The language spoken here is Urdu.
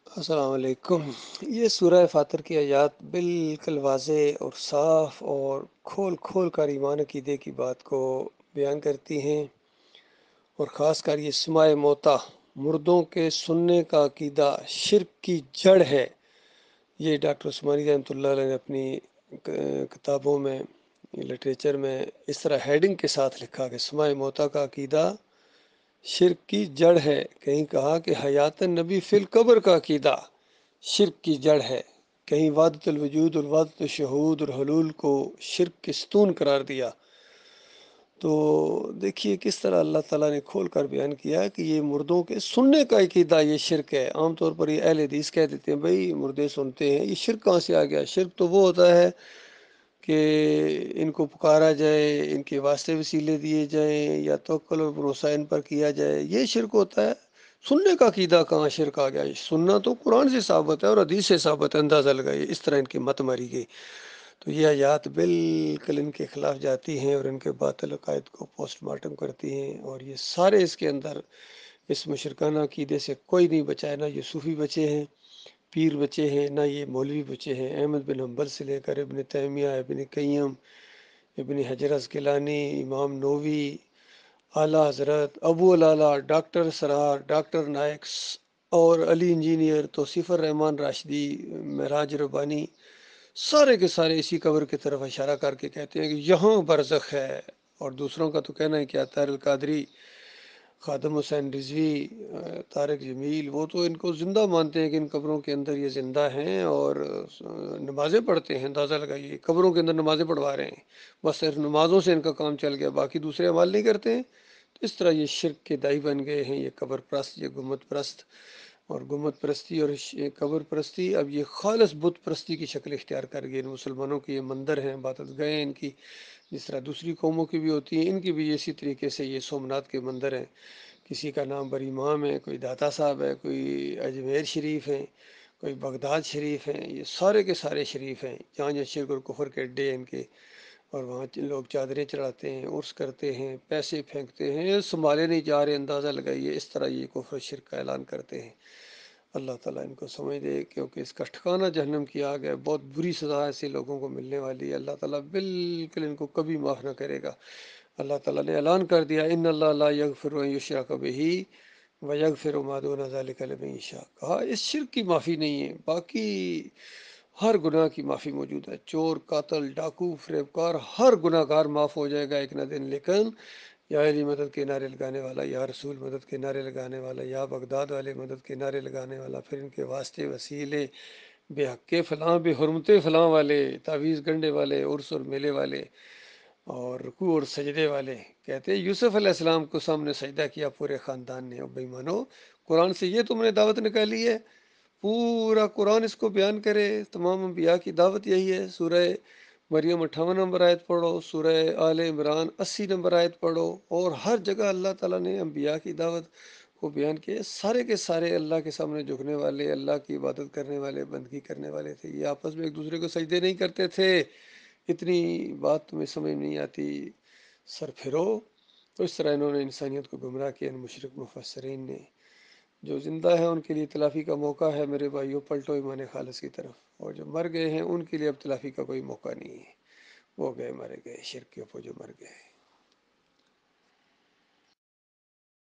السلام علیکم۔ یہ سورہ فاتر کی آیات بالکل واضح اور صاف اور کھول کھول کر ایمان عقیدے کی بات کو بیان کرتی ہیں، اور خاص کر یہ سماع موتا، مردوں کے سننے کا عقیدہ شرک کی جڑ ہے۔ یہ ڈاکٹر عثمانی رحمۃ اللہ علیہ نے اپنی کتابوں میں، لٹریچر میں اس طرح ہیڈنگ کے ساتھ لکھا کہ سماع موتا کا عقیدہ شرک کی جڑ ہے۔ کہیں کہا کہ حیات نبی فی القبر کا عقیدہ شرک کی جڑ ہے۔ کہیں وحدت الوجود اور وحدت الشہود اور حلول کو شرک کے ستون قرار دیا۔ تو دیکھیے کس طرح اللہ تعالیٰ نے کھول کر بیان کیا کہ یہ مردوں کے سننے کا عقیدہ یہ شرک ہے۔ عام طور پر یہ اہل حدیث کہہ دیتے ہیں بھائی مردے سنتے ہیں، یہ شرک کہاں سے آ گیا؟ شرک تو وہ ہوتا ہے کہ ان کو پکارا جائے، ان کے واسطے وسیلے دیے جائیں، یا توکل اور بھروسہ ان پر کیا جائے، یہ شرک ہوتا ہے۔ سننے کا عقیدہ کہاں شرک آ گیا؟ سننا تو قرآن سے ثابت ہے اور حدیث سے ثابت ہے، اندازہ لگائیے۔ اس طرح ان کی مت ماری گئی۔ تو یہ آیات بالکل ان کے خلاف جاتی ہیں اور ان کے باطل عقائد کو پوسٹ مارٹم کرتی ہیں، اور یہ سارے اس کے اندر اس مشرکانہ عقیدے سے کوئی نہیں بچا ہے۔ نہ یہ صوفی بچے ہیں، پیر بچے ہیں، نہ یہ مولوی بچے ہیں۔ احمد بن حنبل سے لے کر ابن تیمیہ، ابن قیم، ابن حجر عسقلانی، امام نووی، اعلیٰ حضرت ابو العلا، ڈاکٹر سرار، ڈاکٹر نائکس اور علی انجینئر، توصیف الرحمن راشدی، معراج ربانی، سارے کے سارے اسی قبر کی طرف اشارہ کر کے کہتے ہیں کہ یہاں برزخ ہے۔ اور دوسروں کا تو کہنا ہے کیا، طاہر القادری، خادم حسین رضوی، طارق جمیل، وہ تو ان کو زندہ مانتے ہیں کہ ان قبروں کے اندر یہ زندہ ہیں اور نمازیں پڑھتے ہیں۔ اندازہ لگائیے، قبروں کے اندر نمازیں پڑھوا رہے ہیں، بس صرف نمازوں سے ان کا کام چل گیا، باقی دوسرے اعمال نہیں کرتے ہیں۔ تو اس طرح یہ شرک کے دائی بن گئے ہیں، یہ قبر پرست، یہ گنبد پرست، اور گنبد پرستی اور قبر پرستی اب یہ خالص بت پرستی کی شکل اختیار کر گئی۔ ان مسلمانوں کی یہ مندر ہیں، عبادت گاہیں ان کی، جس طرح دوسری قوموں کی بھی ہوتی ہیں، ان کی بھی اسی طریقے سے یہ سومنات کے مندر ہیں۔ کسی کا نام بر امام ہے، کوئی داتا صاحب ہے، کوئی اجمیر شریف ہیں، کوئی بغداد شریف ہیں، یہ سارے کے سارے شریف ہیں جہاں جہاں شرک اور کفر کے اڈے ہیں ان کے، اور وہاں لوگ چادریں چڑھاتے ہیں، عرس کرتے ہیں، پیسے پھینکتے ہیں، سنبھالے نہیں جا رہے۔ اندازہ لگائیے اس طرح یہ کفر شرک کا اعلان کرتے ہیں۔ اللہ تعالیٰ ان کو سمجھ دے، کیونکہ اس کا ٹھکانہ جہنم کی آگ ہے، بہت بری سزا ایسے لوگوں کو ملنے والی ہے۔ اللہ تعالیٰ بالکل ان کو کبھی معاف نہ کرے گا۔ اللہ تعالیٰ نے اعلان کر دیا، ان اللہ لا یغفر ان یشرک بہ ویغفر ما دون ذلک لمن یشاء۔ کہا اس شرک کی معافی نہیں ہے، باقی ہر گناہ کی معافی موجود ہے۔ چور، قاتل، ڈاکو، فریب کار، ہر گناہ گار معاف ہو جائے گا ایک نہ دن، لیکن یا علی مدد کے نعرے لگانے والا، یا رسول مدد کے نعرے لگانے والا، یا بغداد والے مدد کے نعرے لگانے والا، پھر ان کے واسطے وسیلے، بے حق فلاں، بے حرمت فلاں والے، تعویذ گنڈے والے، عرس اور میلے والے، اور رکوع اور سجدے والے۔ کہتے ہیں یوسف علیہ السلام کو سامنے سجدہ کیا پورے خاندان نے۔ اور بھائی مانو، قرآن سے یہ تم نے دعوت نکالی ہے؟ پورا قرآن اس کو بیان کرے، تمام انبیاء کی دعوت یہی ہے۔ سورہ مریم 58 نمبر آیت پڑھو، سورہ آل عمران 80 نمبر آیت پڑھو، اور ہر جگہ اللہ تعالیٰ نے انبیاء کی دعوت کو بیان کیا۔ سارے کے سارے اللہ کے سامنے جھکنے والے، اللہ کی عبادت کرنے والے، بندگی کرنے والے تھے۔ یہ آپس میں ایک دوسرے کو سجدے نہیں کرتے تھے۔ اتنی بات تمہیں سمجھ نہیں آتی؟ سر پھرو۔ تو اس طرح انہوں نے انسانیت کو گمراہ کیا، ان مشرک مفسرین نے۔ جو زندہ ہیں ان کے لیے تلافی کا موقع ہے میرے بھائیوں، پلٹو ایمان خالص کی طرف، اور جو مر گئے ہیں ان کے لیے اب تلافی کا کوئی موقع نہیں ہے، وہ گئے مرے گئے، شرک کے اوپر جو مر گئے۔